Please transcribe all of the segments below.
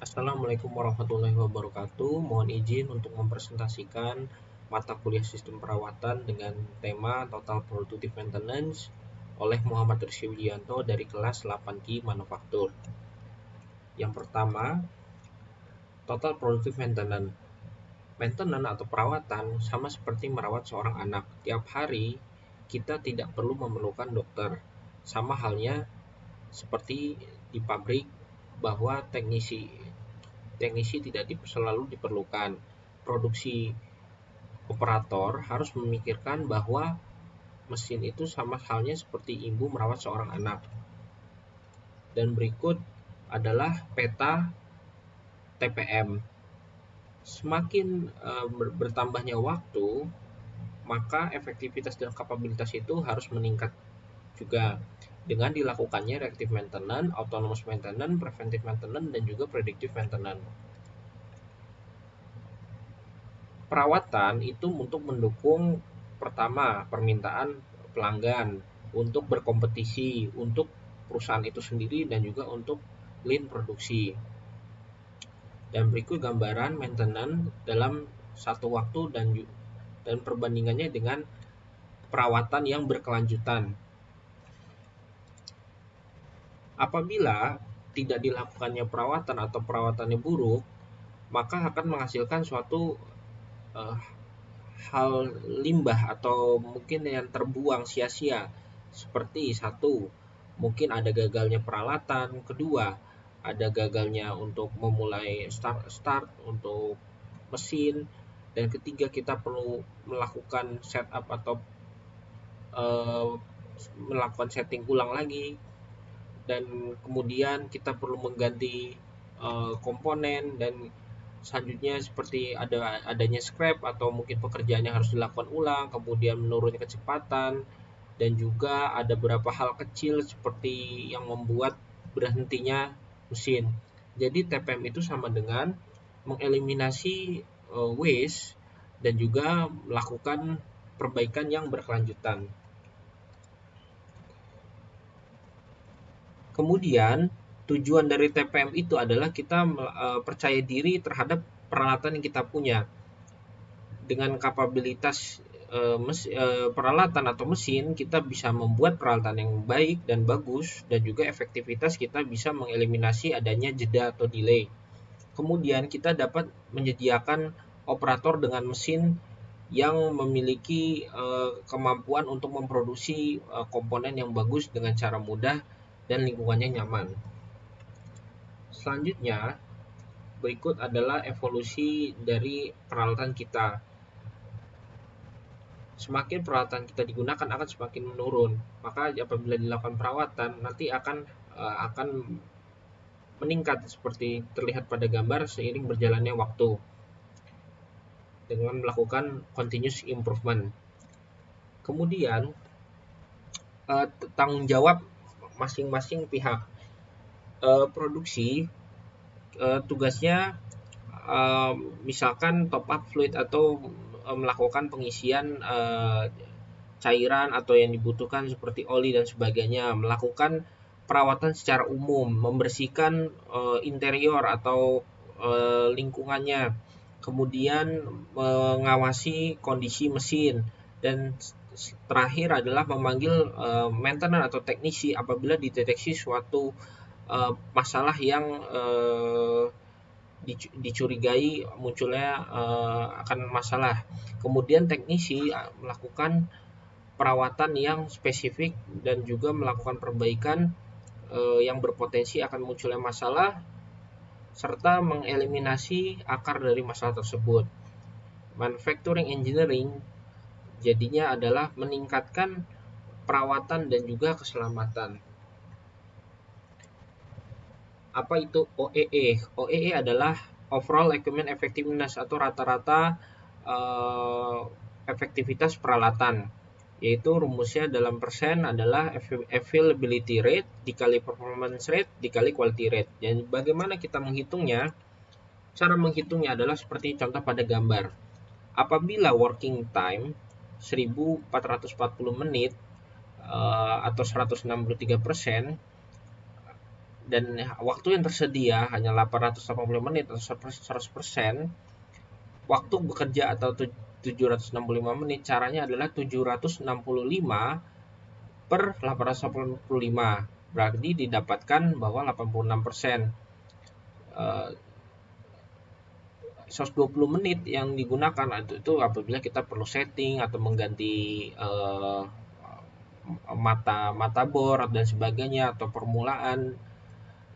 Assalamualaikum warahmatullahi wabarakatuh. Mohon izin untuk mempresentasikan mata kuliah sistem perawatan dengan tema Total Productive Maintenance oleh Muhammad Rizky Widianto dari kelas 8Q Manufaktur. Yang pertama, Total Productive Maintenance. Maintenance atau perawatan sama seperti merawat seorang anak. Tiap hari kita tidak perlu memerlukan dokter. Sama halnya seperti di pabrik bahwa teknisi tidak selalu diperlukan. Produksi operator harus memikirkan bahwa mesin itu sama halnya seperti ibu merawat seorang anak. Dan berikut adalah peta TPM. Semakin bertambahnya waktu, maka efektivitas dan kapabilitas itu harus meningkat juga dengan dilakukannya reactive maintenance, autonomous maintenance, preventive maintenance, dan juga predictive maintenance. Perawatan itu untuk mendukung pertama permintaan pelanggan, untuk berkompetisi, untuk perusahaan itu sendiri, dan juga untuk lean produksi. Dan berikut gambaran maintenance dalam satu waktu dan perbandingannya dengan perawatan yang berkelanjutan. Apabila tidak dilakukannya perawatan atau perawatannya buruk, maka akan menghasilkan suatu hal limbah atau mungkin yang terbuang sia-sia, seperti satu, mungkin ada gagalnya peralatan, kedua, ada gagalnya untuk memulai start untuk mesin, dan ketiga, kita perlu melakukan setup atau melakukan setting ulang lagi, dan kemudian kita perlu mengganti komponen, dan selanjutnya seperti adanya scrap atau mungkin pekerjaan yang harus dilakukan ulang, kemudian menurunnya kecepatan, dan juga ada beberapa hal kecil seperti yang membuat berhentinya mesin. Jadi TPM itu sama dengan mengeliminasi waste dan juga melakukan perbaikan yang berkelanjutan. Kemudian tujuan dari TPM itu adalah kita percaya diri terhadap peralatan yang kita punya. Dengan kapabilitas peralatan atau mesin, kita bisa membuat peralatan yang baik dan bagus, dan juga efektivitas kita bisa mengeliminasi adanya jeda atau delay. Kemudian kita dapat menyediakan operator dengan mesin yang memiliki kemampuan untuk memproduksi komponen yang bagus dengan cara mudah dan lingkungannya nyaman. Selanjutnya, berikut adalah evolusi dari peralatan kita. Semakin peralatan kita digunakan akan semakin menurun. Maka apabila dilakukan perawatan, nanti akan meningkat seperti terlihat pada gambar seiring berjalannya waktu dengan melakukan continuous improvement. Kemudian tanggung jawab masing-masing pihak. Produksi tugasnya misalkan top up fluid atau melakukan pengisian cairan atau yang dibutuhkan seperti oli dan sebagainya, melakukan perawatan secara umum, membersihkan interior atau lingkungannya, kemudian mengawasi kondisi mesin, dan terakhir adalah memanggil maintenance atau teknisi apabila dideteksi suatu masalah yang dicurigai munculnya akan masalah. Kemudian teknisi melakukan perawatan yang spesifik dan juga melakukan perbaikan yang berpotensi akan munculnya masalah, serta mengeliminasi akar dari masalah tersebut. Manufacturing engineering jadinya adalah meningkatkan perawatan dan juga keselamatan. Apa itu OEE? OEE adalah Overall Equipment Effectiveness atau rata-rata efektivitas peralatan, yaitu rumusnya dalam persen adalah availability rate dikali performance rate dikali quality rate. Dan bagaimana kita menghitungnya? Cara menghitungnya adalah seperti contoh pada gambar. Apabila working time 1440 menit atau 163%, dan waktu yang tersedia hanya 885 menit atau 100%, waktu bekerja atau 765 menit, caranya adalah 765 per 885, berarti didapatkan bahwa 86%. 120 menit yang digunakan itu apabila kita perlu setting atau mengganti mata bor dan sebagainya, atau permulaan.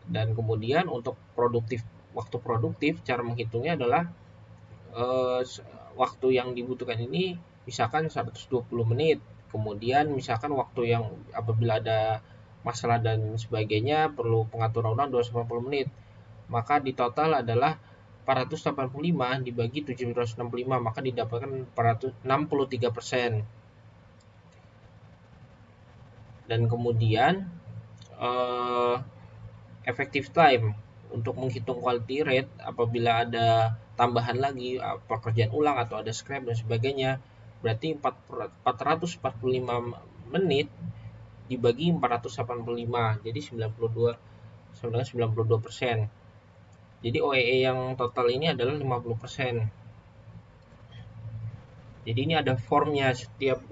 Dan kemudian untuk waktu produktif, cara menghitungnya adalah waktu yang dibutuhkan ini misalkan 120 menit. Kemudian misalkan waktu yang apabila ada masalah dan sebagainya perlu pengaturan ulang 280 menit. Maka di total adalah 485 dibagi 765, maka didapatkan 63%. Dan kemudian effective time untuk menghitung quality rate apabila ada tambahan lagi pekerjaan ulang atau ada scrap dan sebagainya, berarti 445 menit dibagi 485, jadi 92%. Jadi OEE yang total ini adalah 50%. Jadi ini ada formnya, setiap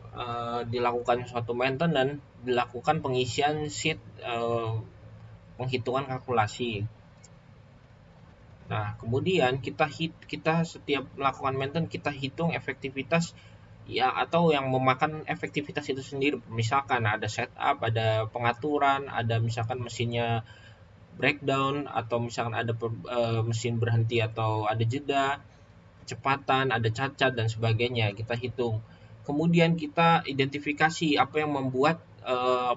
dilakukan suatu maintenance, dilakukan pengisian sheet penghitungan kalkulasi. Nah, kemudian kita setiap melakukan maintenance kita hitung efektivitas ya, atau yang memakan efektivitas itu sendiri. Misalkan ada setup, ada pengaturan, ada misalkan mesinnya breakdown, atau misalkan ada mesin berhenti atau ada jeda, kecepatan, ada cacat dan sebagainya, kita hitung. Kemudian kita identifikasi apa yang membuat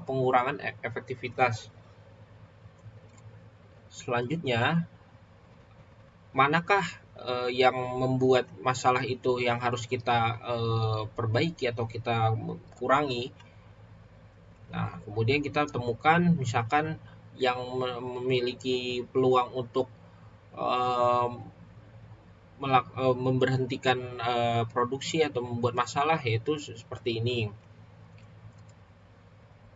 pengurangan efektivitas. Selanjutnya, manakah yang membuat masalah itu yang harus kita perbaiki atau kita kurangi. Nah, kemudian kita temukan misalkan yang memiliki peluang untuk memberhentikan produksi atau membuat masalah, yaitu seperti ini.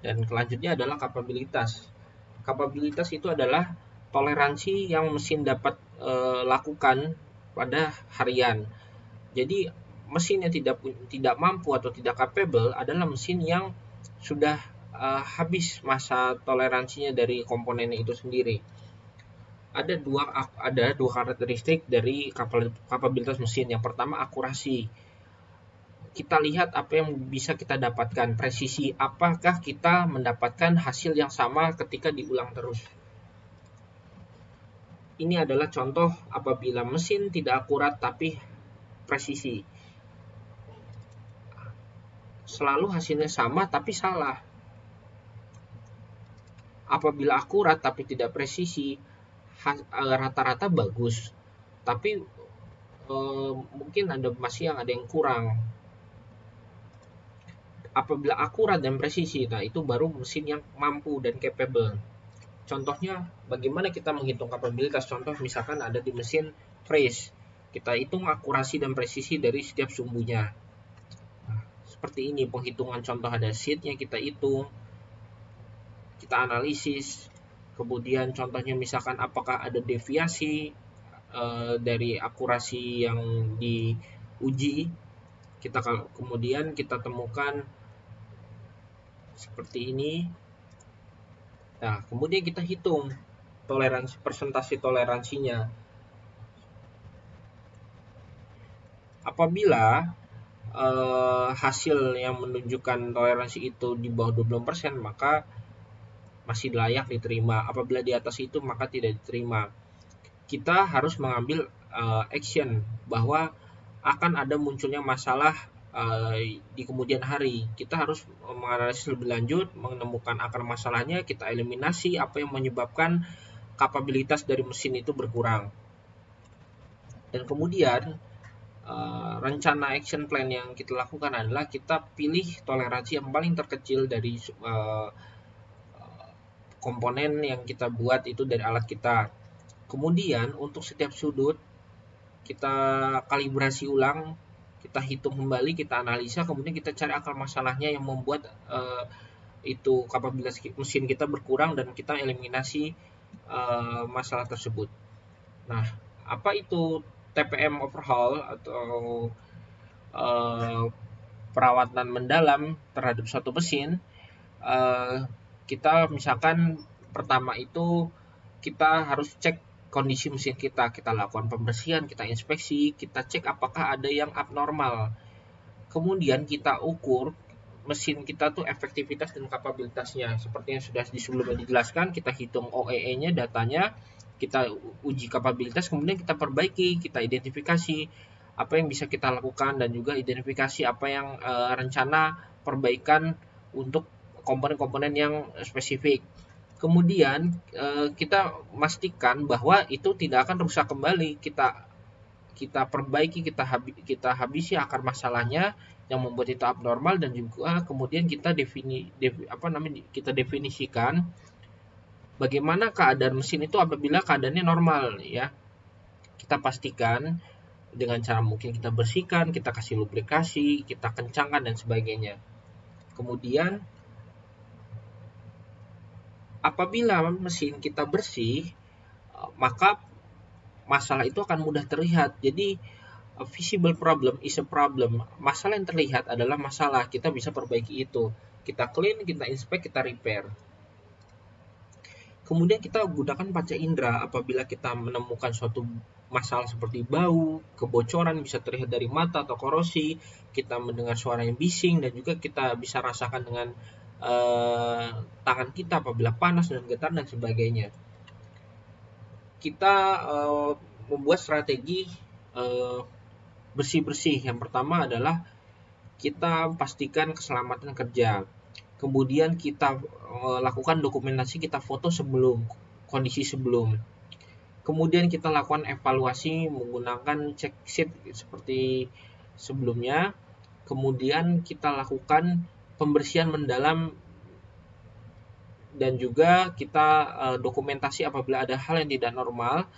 Dan selanjutnya adalah kapabilitas. Kapabilitas itu adalah toleransi yang mesin dapat lakukan pada harian. Jadi mesin yang tidak mampu atau tidak capable adalah mesin yang sudah habis masa toleransinya dari komponennya itu sendiri. Ada dua karakteristik dari kapabilitas mesin. Yang pertama, akurasi. Kita lihat apa yang bisa kita dapatkan, presisi. Apakah kita mendapatkan hasil yang sama ketika diulang terus. Ini adalah contoh apabila mesin tidak akurat tapi presisi. Selalu hasilnya sama tapi salah. Apabila akurat tapi tidak presisi, rata-rata bagus. Tapi mungkin masih ada yang kurang. Apabila akurat dan presisi, nah itu baru mesin yang mampu dan capable. Contohnya, bagaimana kita menghitung kapabilitas? Contoh misalkan ada di mesin press, kita hitung akurasi dan presisi dari setiap sumbunya. Nah, seperti ini penghitungan contoh, ada sheetnya kita hitung, kita analisis. Kemudian contohnya misalkan apakah ada deviasi dari akurasi yang diuji. Kemudian kita temukan seperti ini. Nah, kemudian kita hitung persentase toleransinya. Apabila hasil yang menunjukkan toleransi itu di bawah 20%, maka masih layak diterima. Apabila di atas itu, maka tidak diterima. Kita harus mengambil action bahwa akan ada munculnya masalah di kemudian hari. Kita harus menganalisis lebih lanjut, menemukan akar masalahnya, kita eliminasi apa yang menyebabkan kapabilitas dari mesin itu berkurang. Dan kemudian rencana action plan yang kita lakukan adalah kita pilih toleransi yang paling terkecil dari komponen yang kita buat itu dari alat kita. Kemudian untuk setiap sudut kita kalibrasi ulang, kita hitung kembali, kita analisa, kemudian kita cari akar masalahnya yang membuat itu kapabilitas mesin kita berkurang, dan kita eliminasi masalah tersebut. Nah, apa itu TPM overhaul atau perawatan mendalam terhadap suatu mesin? Kita misalkan pertama itu kita harus cek kondisi mesin kita lakukan pembersihan, kita inspeksi, kita cek apakah ada yang abnormal. Kemudian kita ukur mesin kita tuh efektivitas dan kapabilitasnya. Seperti yang sudah sebelumnya dijelaskan, kita hitung OEE-nya, datanya, kita uji kapabilitas, kemudian kita perbaiki, kita identifikasi apa yang bisa kita lakukan dan juga identifikasi apa yang rencana perbaikan untuk komponen-komponen yang spesifik. Kemudian kita pastikan bahwa itu tidak akan rusak kembali. Kita perbaiki, kita habisi akar masalahnya yang membuat itu abnormal, dan juga kemudian kita kita definisikan bagaimana keadaan mesin itu apabila keadaannya normal ya. Kita pastikan dengan cara mungkin kita bersihkan, kita kasih lubrikasi, kita kencangkan dan sebagainya. Kemudian apabila mesin kita bersih, maka masalah itu akan mudah terlihat. Jadi a visible problem is a problem. Masalah yang terlihat adalah masalah. Kita bisa perbaiki itu. Kita clean, kita inspect, kita repair. Kemudian kita gunakan panca indera apabila kita menemukan suatu masalah seperti bau, kebocoran bisa terlihat dari mata atau korosi, kita mendengar suara yang bising, dan juga kita bisa rasakan dengan tangan kita apabila panas dan getar dan sebagainya. Kita membuat strategi bersih-bersih. Yang pertama adalah kita pastikan keselamatan kerja. Kemudian kita lakukan dokumentasi, kita foto kondisi sebelum. Kemudian kita lakukan evaluasi menggunakan check sheet seperti sebelumnya. Kemudian kita lakukan pembersihan mendalam dan juga kita dokumentasi apabila ada hal yang tidak normal.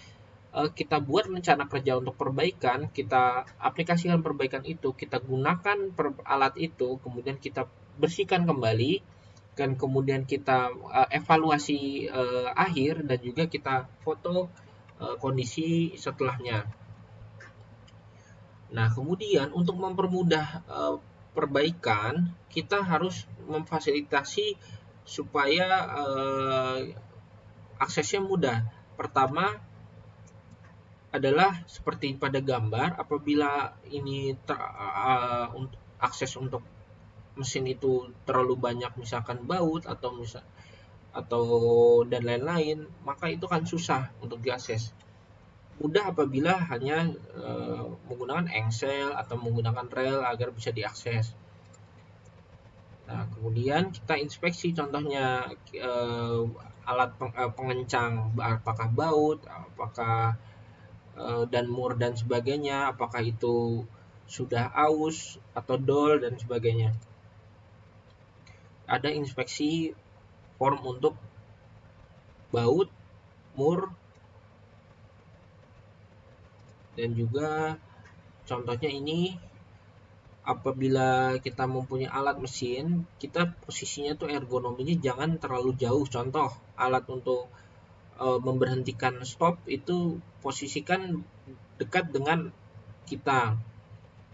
Kita buat rencana kerja untuk perbaikan, kita aplikasikan perbaikan itu, kita gunakan alat itu, kemudian kita bersihkan kembali, dan kemudian kita evaluasi akhir, dan juga kita foto kondisi setelahnya. Nah, kemudian untuk mempermudah perbaikan, kita harus memfasilitasi supaya aksesnya mudah. Pertama adalah seperti pada gambar, apabila ini akses untuk mesin itu terlalu banyak, misalkan baut atau dan lain-lain, maka itu kan susah untuk diakses. Mudah apabila hanya menggunakan engsel atau menggunakan rel agar bisa diakses. Nah, kemudian kita inspeksi contohnya alat pengencang, apakah baut, apakah dan mur dan sebagainya, apakah itu sudah aus atau dol dan sebagainya. Ada inspeksi form untuk baut, mur, dan juga contohnya ini apabila kita mempunyai alat mesin, kita posisinya tuh ergonominya jangan terlalu jauh. Contoh alat untuk memberhentikan stop itu posisikan dekat dengan kita,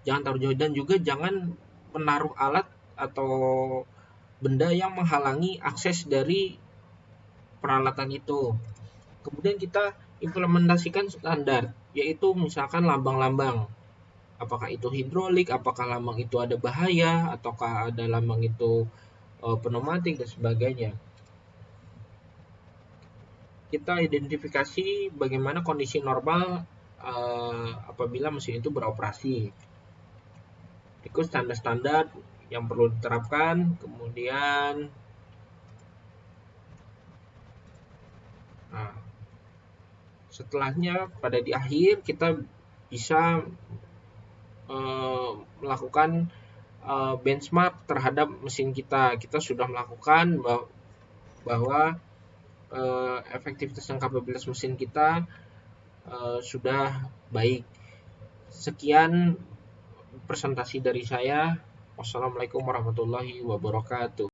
jangan taruh jauh, dan juga jangan menaruh alat atau benda yang menghalangi akses dari peralatan itu. Kemudian kita implementasikan standar, yaitu misalkan lambang-lambang, apakah itu hidrolik, apakah lambang itu ada bahaya, ataukah ada lambang itu pneumatik dan sebagainya. Kita identifikasi bagaimana kondisi normal apabila mesin itu beroperasi. Ikut standar-standar yang perlu diterapkan. Kemudian setelahnya pada di akhir kita bisa melakukan benchmark terhadap mesin kita. Kita sudah melakukan bahwa efektivitas dan kapabilitas mesin kita sudah baik. Sekian presentasi dari saya. Wassalamualaikum warahmatullahi wabarakatuh.